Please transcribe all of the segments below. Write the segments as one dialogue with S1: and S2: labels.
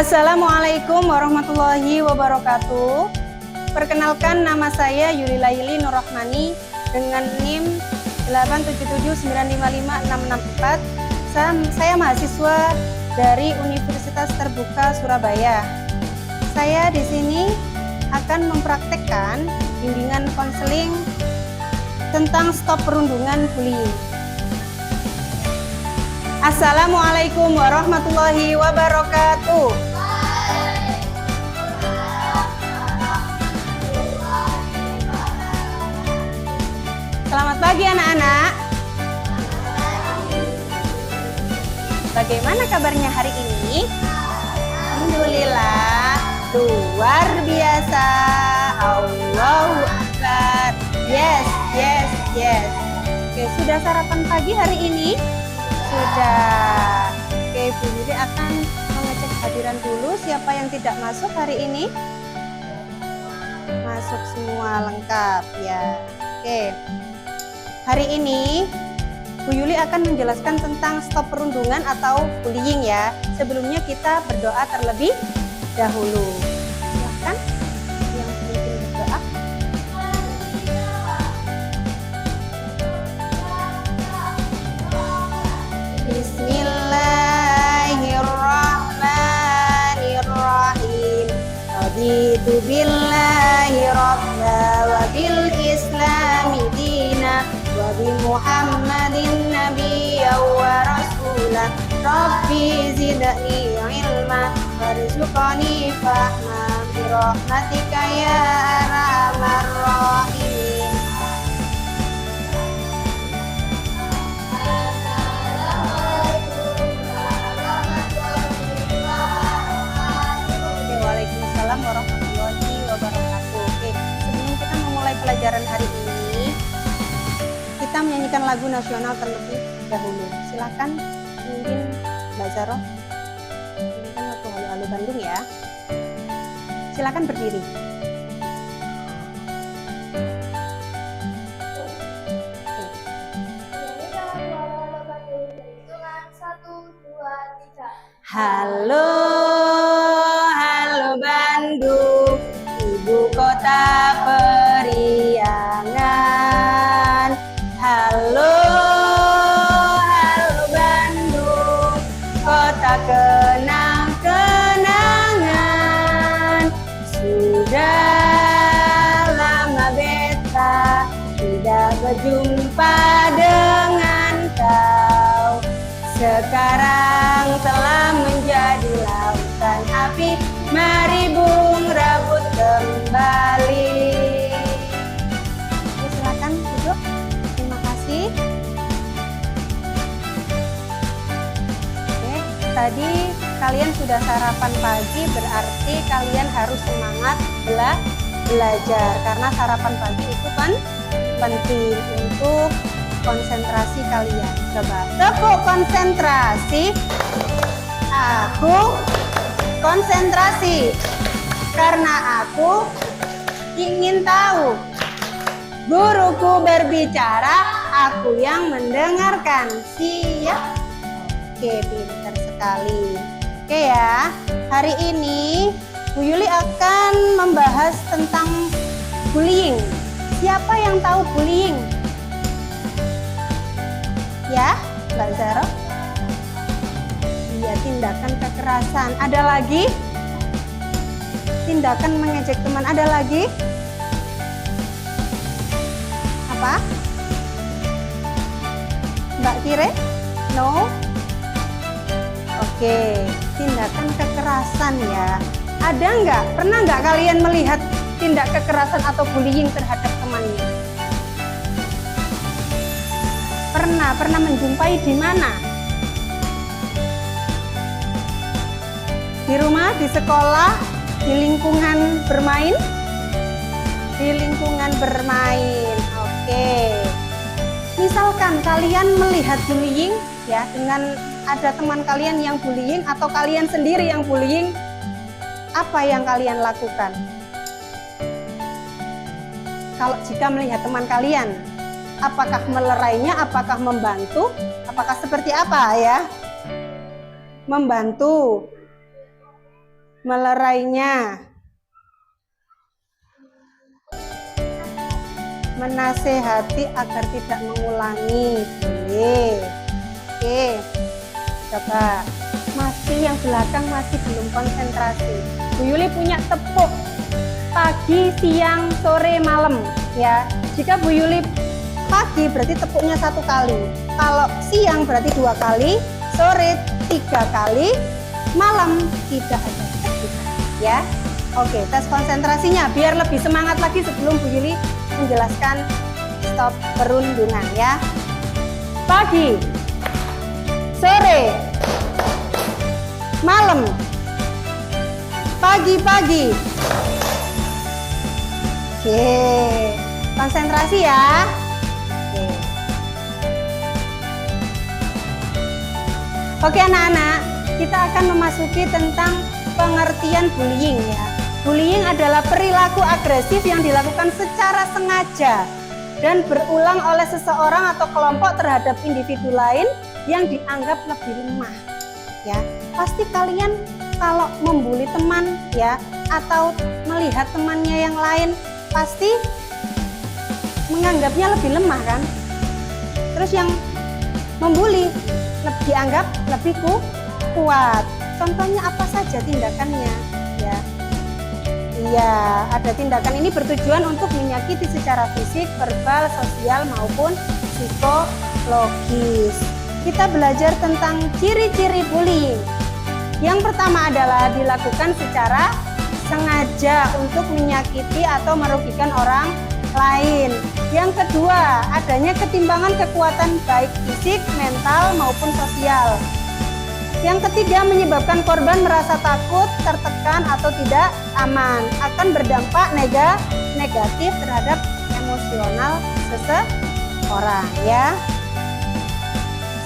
S1: Assalamualaikum warahmatullahi wabarakatuh. Perkenalkan, nama saya Yuli Laili Nurrahmani dengan NIM 877955664. Saya mahasiswa dari Universitas Terbuka Surabaya. Saya di sini akan mempraktekkan bimbingan konseling tentang stop perundungan bullying. Assalamualaikum warahmatullahi wabarakatuh. Selamat pagi anak-anak. Bagaimana kabarnya hari ini? Alhamdulillah, luar biasa. Allahu Akbar. Yes. Oke, sudah sarapan pagi hari ini? Sudah. Oke, Bu Yuli akan mengecek hadiran dulu. Siapa yang tidak masuk hari ini? Masuk semua, lengkap ya. Oke. Hari ini Bu Yuli akan menjelaskan tentang stop perundungan atau bullying ya. Sebelumnya kita berdoa terlebih dahulu. Silahkan yang ingin berdoa. Bismillahirrahmanirrahim. Raditu billahi rabba wa bil islami dina wa bi Muhammadin nabiyya wa rasulah. Rabbi zidni ilma warzuqni fahma bi rahmatika ya arhamar rahimin. Waalaikumsalam warahmatullahi wabarakatuh. Oke, sebelum kita memulai pelajaran hari ini, kita menyanyikan lagu nasional terlebih dahulu. Silakan, mungkin Mbak Zaro nyanyikan lagu Halo Halo Bandung ya. Silakan berdiri. Halo, halo Bandung, ibu kota periangan. Halo, halo Bandung, kota kenang-kenangan. Sudah lama beta tidak berjumpa dengan kau. Sekarang telah menjadi lautan api, mari bung rambut kembali. Oke, silakan duduk. Terima kasih. Oke, tadi kalian sudah sarapan pagi, berarti kalian harus semangat belajar karena sarapan pagi itu kan penting untuk konsentrasi kalian. Coba tepuk konsentrasi. Aku konsentrasi karena aku ingin tahu. Guruku berbicara, aku yang mendengarkan. Siap? Oke, pintar sekali. Oke ya, hari ini Bu Yuli akan membahas tentang bullying. Siapa yang tahu bullying? Ya, Mbak Zaro? Iya, tindakan kekerasan. Ada lagi? Tindakan mengejek teman. Ada lagi? Apa? Mbak Tire? No? Oke, tindakan kekerasan ya. Ada nggak? Pernah nggak kalian melihat tindak kekerasan atau bullying terhadap temannya? Pernah menjumpai di mana? Di rumah, di sekolah, di lingkungan bermain? Di lingkungan bermain. Oke. Misalkan kalian melihat bullying ya, dengan ada teman kalian yang bullying atau kalian sendiri yang bullying, apa yang kalian lakukan? Kalau jika melihat teman kalian, apakah melerainya, apakah membantu, apakah seperti apa ya? Membantu. melerainya, menasehati agar tidak mengulangi. Boleh. Oke, coba. Masih yang belakang masih belum konsentrasi. Bu Yuli punya tepuk pagi, siang, sore, malam ya. Jika Bu Yuli pagi berarti tepuknya 1 kali. Kalau siang berarti 2 kali, sore 3 kali, malam tidak ada tepuk ya. Oke, tes konsentrasinya biar lebih semangat lagi sebelum Bu Yuli menjelaskan stop perundungan ya. Pagi, sore, malam, pagi-pagi. Oke, konsentrasi ya. Oke anak-anak, kita akan memasuki tentang pengertian bullying ya. Bullying adalah perilaku agresif yang dilakukan secara sengaja dan berulang oleh seseorang atau kelompok terhadap individu lain yang dianggap lebih lemah. Ya, pasti kalian kalau membuli teman ya atau melihat temannya yang lain pasti menganggapnya lebih lemah kan? Terus yang membuli dianggap lebih kuat. Contohnya apa saja tindakannya ya? Iya, ada tindakan ini bertujuan untuk menyakiti secara fisik, verbal, sosial maupun psikologis. Kita belajar tentang ciri-ciri bullying. Yang pertama adalah dilakukan secara sengaja untuk menyakiti atau merugikan orang lain. Yang kedua, adanya ketimbangan kekuatan baik fisik, mental maupun sosial. Yang ketiga, menyebabkan korban merasa takut, tertekan atau tidak aman, akan berdampak negatif terhadap emosional seseorang ya.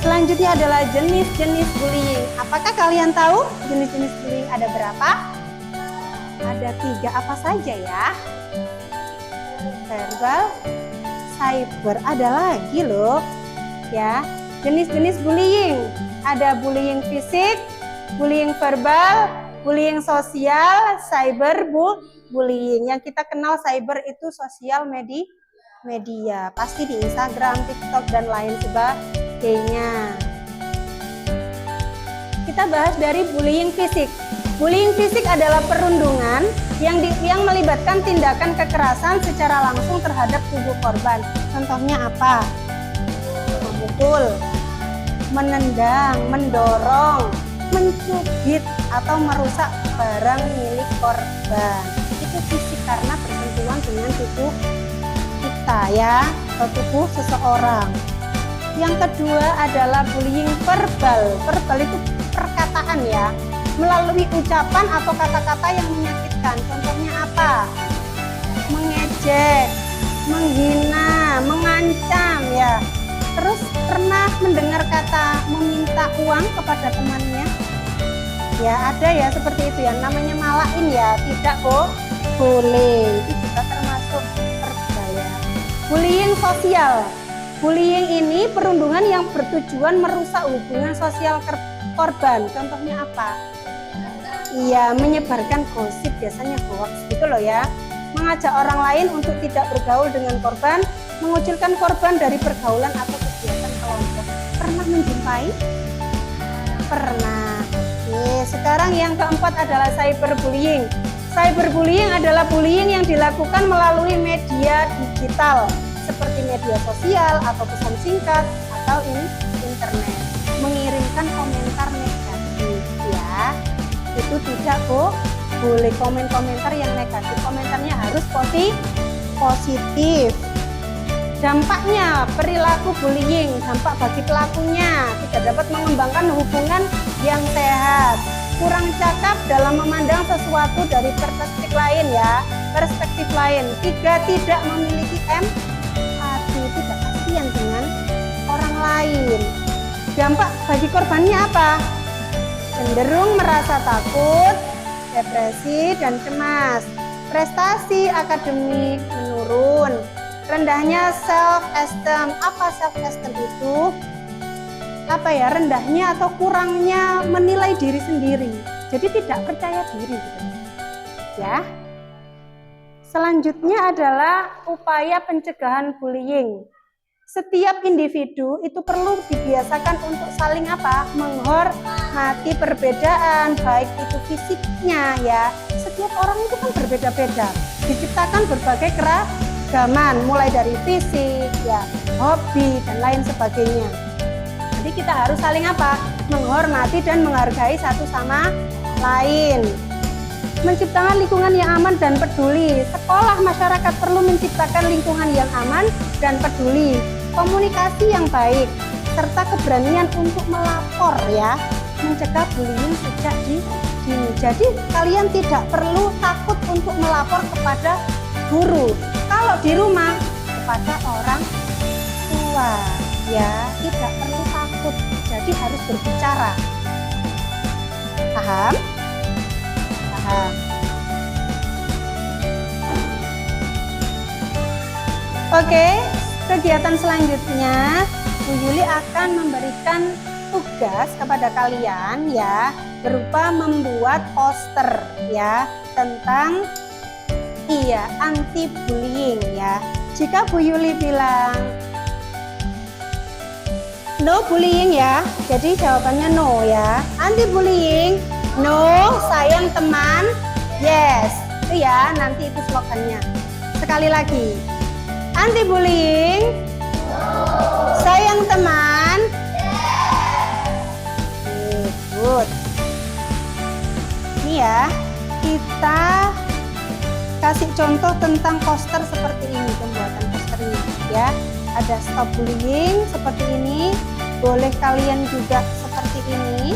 S1: Selanjutnya adalah jenis-jenis bullying. Apakah kalian tahu jenis-jenis bullying ada berapa? Ada 3, apa saja ya? Verbal, cyber, ada lagi loh ya. Jenis-jenis bullying, ada bullying fisik, bullying verbal, bullying sosial, cyber bullying. Yang kita kenal cyber itu sosial media, pasti di Instagram, TikTok dan lain sebagainya. Kita bahas dari bullying fisik. Bullying fisik adalah perundungan yang melibatkan tindakan kekerasan secara langsung terhadap tubuh korban. Contohnya apa? Memukul, menendang, mendorong, mencubit atau merusak barang milik korban. Itu fisik karena bersentuhan dengan tubuh kita ya, atau tubuh seseorang. Yang kedua adalah bullying verbal. Verbal itu perkataan ya, melalui ucapan atau kata-kata yang menyakitkan. Contohnya apa? Mengejek, menghina, mengancam ya. Terus pernah mendengar kata meminta uang kepada temannya? Ya ada ya seperti itu ya, namanya malain ya, tidak boleh. Itu juga termasuk verbal ya. Bullying sosial. Bullying ini perundungan yang bertujuan merusak hubungan sosial korban. Contohnya apa? Iya, menyebarkan gosip, biasanya hoax gitu loh ya. Mengajak orang lain untuk tidak bergaul dengan korban, mengucilkan korban dari pergaulan atau kegiatan kelompok. Pernah menjumpai? Pernah. Oke, sekarang yang keempat adalah cyberbullying. Cyberbullying adalah bullying yang dilakukan melalui media digital seperti media sosial atau pesan singkat atau internet. Mengirimkan komentar negatif ya. Itu tidak boleh komentar yang negatif, komentarnya harus positif. Dampaknya perilaku bullying, dampak bagi pelakunya tidak dapat mengembangkan hubungan yang sehat, kurang cakap dalam memandang sesuatu dari perspektif lain ya, perspektif lain. 3, tidak memiliki empati, tidak kasihan dengan orang lain. Dampak bagi korbannya apa? Cenderung merasa takut, depresi dan cemas, prestasi akademik menurun, rendahnya self esteem. Apa self esteem itu? Apa ya, rendahnya atau kurangnya menilai diri sendiri. Jadi tidak percaya diri gitu. Ya. Selanjutnya adalah upaya pencegahan bullying. Setiap individu itu perlu dibiasakan untuk saling menghormati perbedaan, baik itu fisiknya ya. Setiap orang itu kan berbeda-beda. Diciptakan berbagai keragaman, mulai dari fisik, ya, hobi dan lain sebagainya. Jadi kita harus saling menghormati dan menghargai satu sama lain. Menciptakan lingkungan yang aman dan peduli. Sekolah masyarakat perlu menciptakan lingkungan yang aman dan peduli. Komunikasi yang baik serta keberanian untuk melapor ya, mencegah bullying sejak dini. Jadi kalian tidak perlu takut untuk melapor kepada guru. Kalau di rumah kepada orang tua ya, tidak perlu takut. Jadi harus berbicara. Paham? Paham. Oke. Kegiatan selanjutnya, Bu Yuli akan memberikan tugas kepada kalian ya, berupa membuat poster ya tentang anti bullying ya. Jika Bu Yuli bilang no bullying ya, jadi jawabannya no ya. Anti bullying, no, sayang teman, yes. Itu ya, nanti itu slogannya. Sekali lagi. Anti bullying, sayang teman, good. Ini ya, kita kasih contoh tentang poster seperti ini, pembuatan posternya ya. Ada stop bullying seperti ini, boleh kalian juga seperti ini.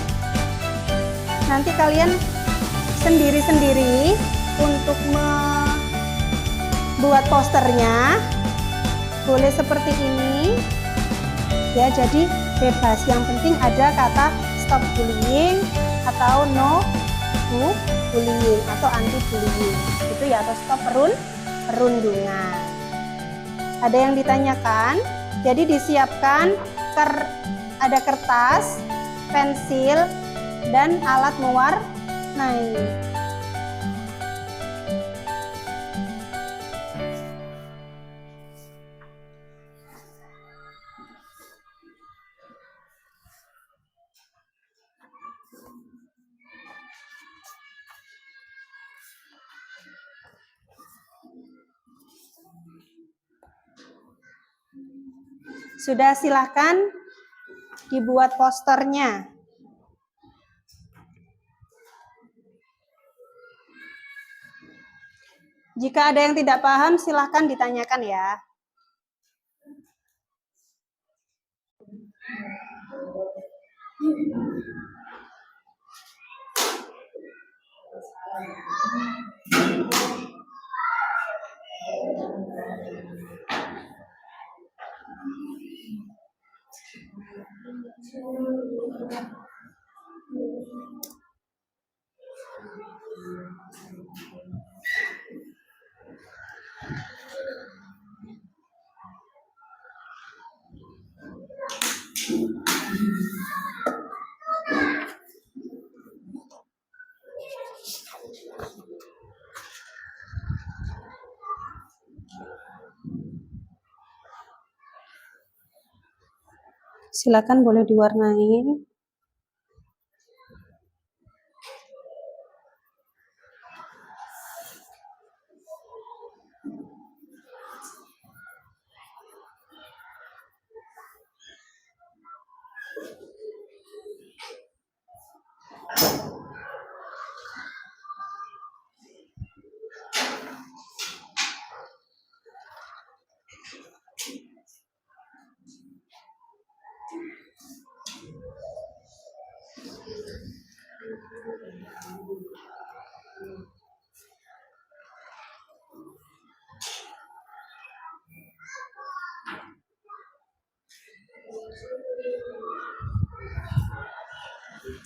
S1: Nanti kalian sendiri-sendiri untuk membuat posternya. Boleh seperti ini ya, jadi bebas, yang penting ada kata stop bullying atau no bullying atau anti bullying gitu ya, atau stop perundungan. Ada yang ditanyakan? Jadi disiapkan ada kertas, pensil dan alat mewarnai. Sudah, silahkan dibuat posternya. Jika ada yang tidak paham, silahkan ditanyakan ya. Silakan boleh diwarnai.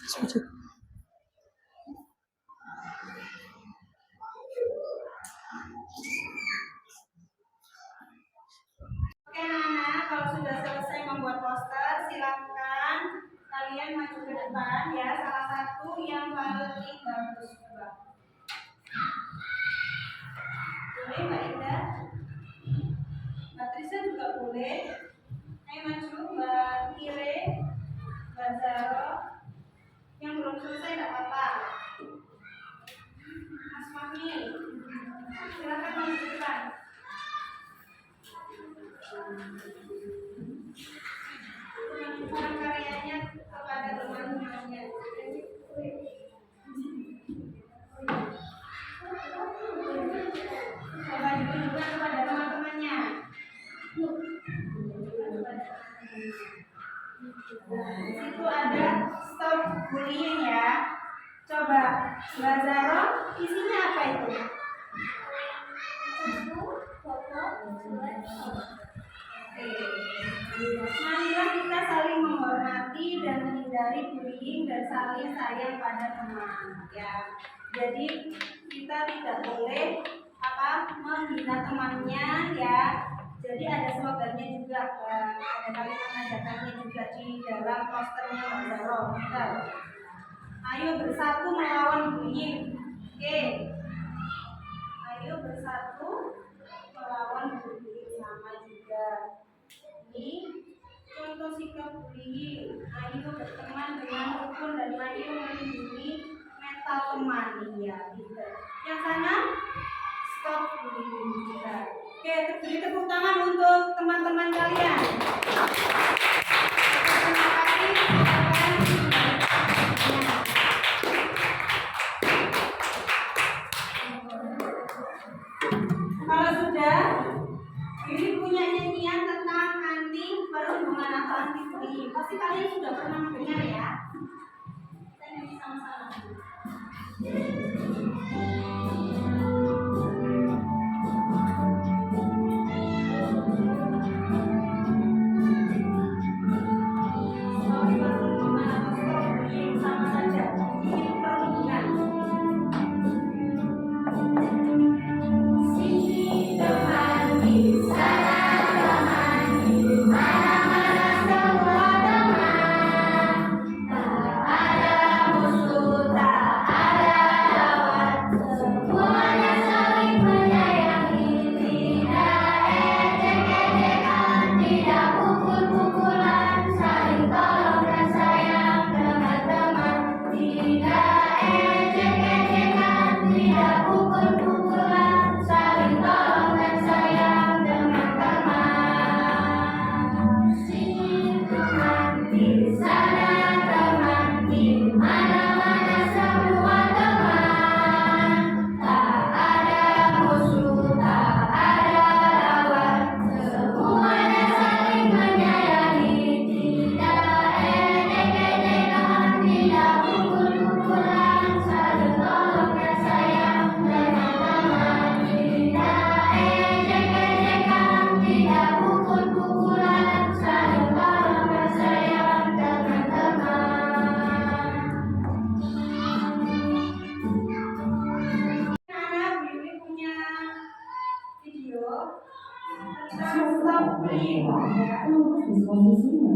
S1: Setuju. Oke anak-anak, kalau sudah selesai membuat poster, silakan kalian maju ke depan ya, salah satu yang paling bagus. Coba. Boleh Mbak Indah? Mbak Trisa juga boleh. Ayo maju Mbak Kire, Mbak Zaro. Yang belum selesai tidak apa-apa. Mas Fahmi, silakan maju ke depan. Tunjukkan karyanya kepada teman-temannya. Coba ditunjukkan kepada teman-temannya. Itu ada stop bullying ya. Coba Mbak Zaro, isinya apa itu? Marilah kita saling menghormati dan menghindari bullying dan saling sayang pada teman ya. Jadi kita tidak boleh menghina temannya ya. Jadi ada slogannya juga, ada kalimat ajakannya juga di dalam posternya Mbak Zaro. Ayo bersatu melawan bullying. Oke. Ayo bersatu melawan bullying, sama juga. Ini contoh sikap bullying. Ayo berteman dengan rukun dan ayo melindungi mental teman ya. Gitu. Yang sana stop bullying juga. Oke, beri tepuk tangan untuk teman-teman kalian. Terima kasih. Kalau sudah, ini punya nyanyian tentang anti perhubungan atau anti bullying. Pasti kalian sudah pernah mendengar ya. Kita nyanyi sama-sama.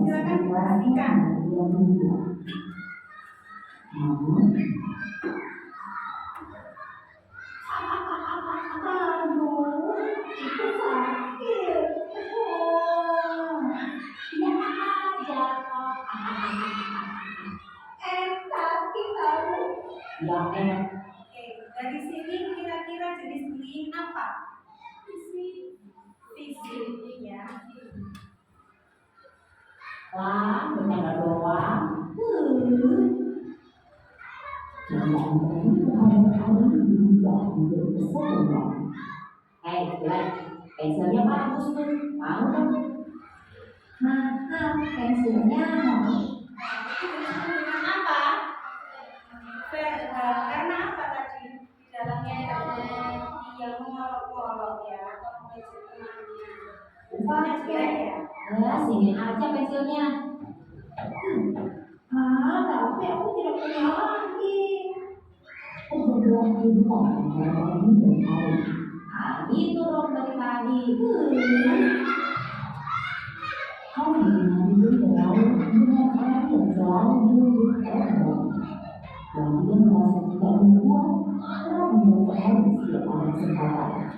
S1: Silakan perhatikan. Oke, dari sini kira-kira jenis bullying apa? Fisik ya.
S2: Wah, bercanda doang. Pensilnya bagus tuh, mau dong?
S3: Maaf, pensilnya mau.
S1: Apa? Karena apa tadi? Di dalamnya yang mengolok-olok ya, atau mengejek temannya. Pensilnya ya?
S2: Sini aja pensilnya.
S3: Tapi aku tidak punya lagi.
S2: Itu dong dari tadi.
S3: Kau ingin dengan orang yang
S2: selalu menuntut orang dan dia merasa tidak berbuat telah mempercayai setiap ada kesempatan.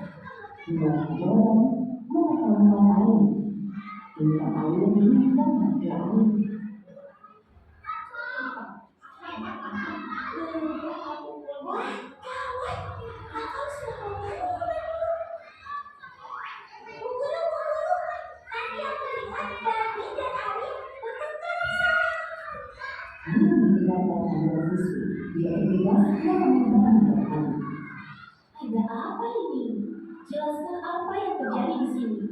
S2: Dia mendorong menekan orang lain hingga air hingga mati air.
S3: Ada apa ini? Jelaskan apa yang terjadi di sini.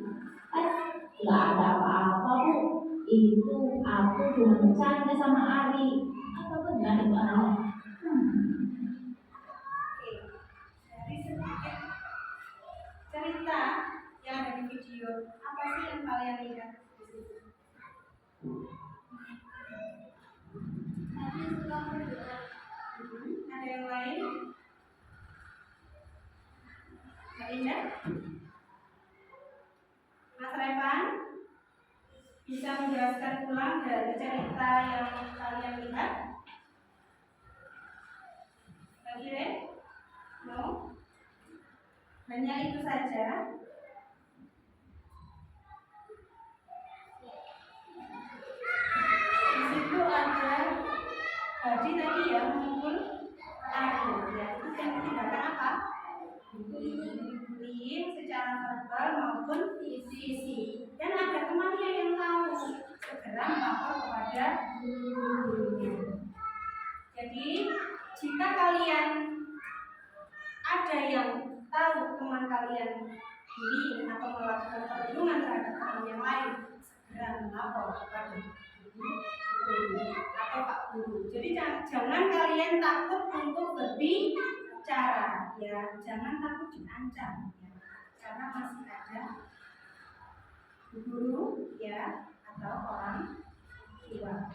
S2: Nggak ada apa-apa, Bu. Itu aku cuma bercanda sama Ari. Apa benar itu Ari?
S1: Oke, dari sedikit cerita yang ada di video, apa sih yang kalian lihat di situ? Ada yang lain? Mbak Indah? Mas Revan? Bisa menjelaskan ulang dari cerita yang kalian lihat? Mbak Iren? No? Hanya itu saja? Di situ ada Hadi tadi ya memukul Ari ya, itu yang tindakan apa? Bullying secara verbal maupun fisik. Dan ada temannya yang tahu, segera melapor kepada gurunya. Jadi jika kalian ada yang tahu teman kalian bullying atau melakukan perlindungan terhadap teman yang lain, segera melapor kepada guru atau Pak Guru. Jadi jangan kalian takut untuk berbicara, ya, jangan takut diancam, ya, karena masih ada guru, ya, atau orang tua.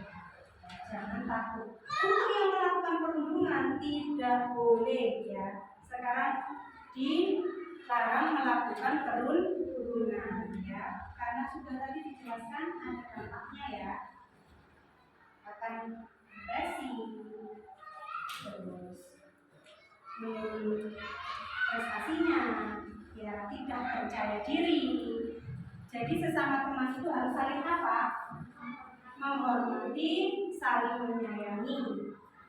S1: Jangan takut. Untuk yang melakukan perundungan tidak boleh, ya. Sekarang dilarang melakukan perundungan, ya, karena sudah tadi dijelaskan ada dampaknya, ya. Akan depresi, terus menurun prestasinya, ya, tidak percaya diri. Jadi sesama teman itu harus saling apa? Menghormati, saling menyayangi,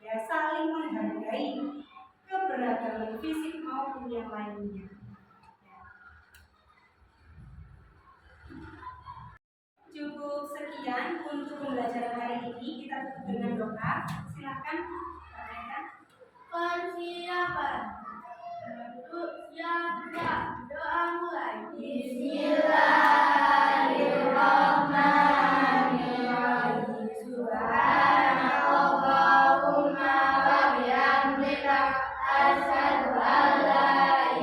S1: ya, saling menghargai keberagaman fisik maupun yang lainnya. Cukup sekian untuk pembelajaran hari ini. Kita tutup dengan doa. Silakan perkenalkan.
S3: Persiapan untuk siapa? Doa mulai.
S1: Bismillahirrahmanirrahim. Subhanakallahumma wa bihamdika asyhadu an la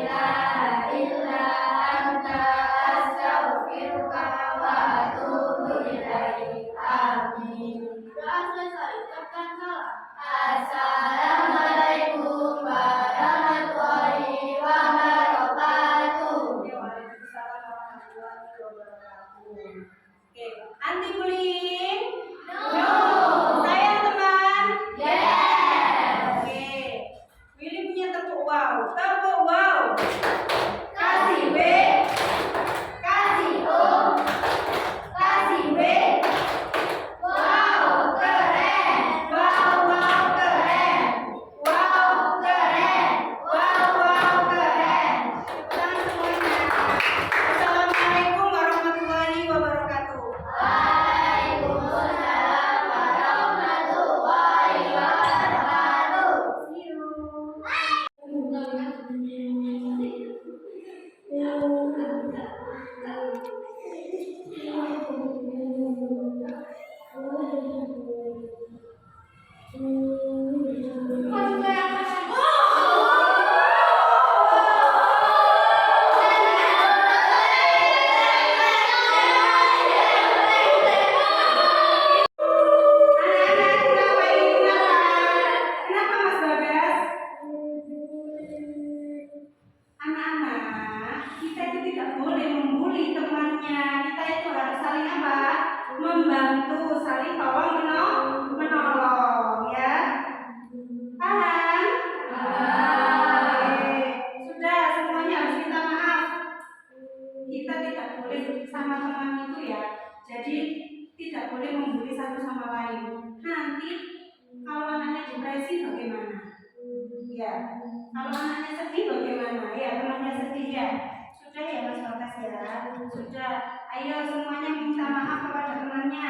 S1: ilaha illa anta astaghfiruka wa atubu ilaik. Amin.
S3: Doa selesai. Ucapkan salam.
S1: Assalamualaikum warahmatullahi wabarakatuh. Waalaikumsalam warahmatullahi wabarakatuh. Oke, anti bullying? No. Sayang teman? Yes. Oke. Willy punya tepuk wow. Tepuk wow. Kasih B. Kasih O. Kasih B. Wow, keren. Wow, wow, keren. Wow, keren. Wow, wow, keren. Ulang semuanya. Assalamualaikum warahmatullahi wabarakatuh. Waalaikumsalam warahmatullahi wabarakatuh. See you. Kenapa Mas Bagas? Anak-anak, kita itu tidak boleh membuli temannya. Kita itu harus saling apa? Membantu, saling tolong menolong. satu sama lain. Nanti kalau anaknya depresi bagaimana? Ya, kalau anaknya sedih bagaimana? Ya, temannya sedih ya. Sudah ya Mas Bagas ya. Sudah. Ayo semuanya minta maaf kepada temannya.